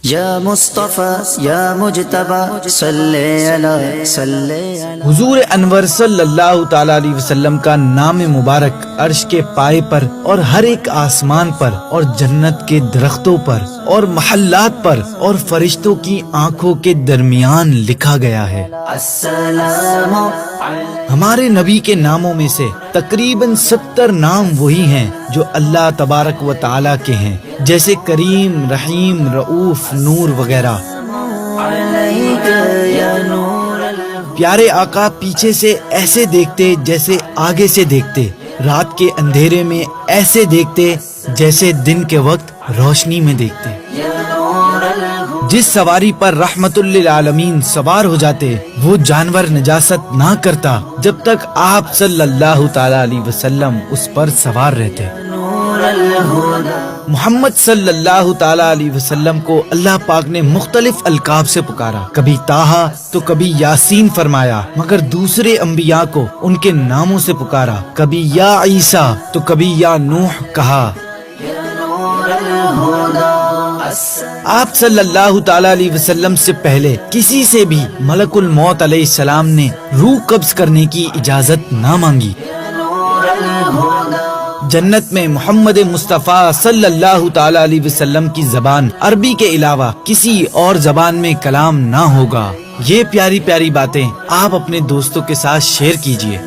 یا مصطفی یا مجتبی صلی علی حضور انور صلی اللہ تعالی علیہ وسلم کا نام مبارک عرش کے پائے پر اور ہر ایک آسمان پر اور جنت کے درختوں پر اور محلات پر اور فرشتوں کی آنکھوں کے درمیان لکھا گیا ہے۔ السلام ہمارے نبی کے ناموں میں سے تقریباً 70 نام وہی ہیں جو اللہ تبارک و تعالیٰ کے ہیں، جیسے کریم، رحیم، رؤوف، نور وغیرہ۔ علیک یا نور پیارے آقا پیچھے سے ایسے دیکھتے جیسے آگے سے دیکھتے، رات کے اندھیرے میں ایسے دیکھتے جیسے دن کے وقت روشنی میں دیکھتے۔ جس سواری پر رحمت للعالمین سوار ہو جاتے وہ جانور نجاست نہ کرتا جب تک آپ صلی اللہ تعالی علیہ وسلم اس پر سوار رہتے۔ محمد صلی اللہ تعالی علیہ وسلم کو اللہ پاک نے مختلف القاب سے پکارا، کبھی طٰہٰ تو کبھی یاسین فرمایا، مگر دوسرے انبیاء کو ان کے ناموں سے پکارا، کبھی یا عیسیٰ تو کبھی یا نوح کہا۔ آپ صلی اللہ تعالی علیہ وسلم سے پہلے کسی سے بھی ملک الموت علیہ السلام نے روح قبض کرنے کی اجازت نہ مانگی۔ جنت میں محمد مصطفیٰ صلی اللہ تعالی علیہ وسلم کی زبان عربی کے علاوہ کسی اور زبان میں کلام نہ ہوگا۔ یہ پیاری پیاری باتیں آپ اپنے دوستوں کے ساتھ شیئر کیجیے۔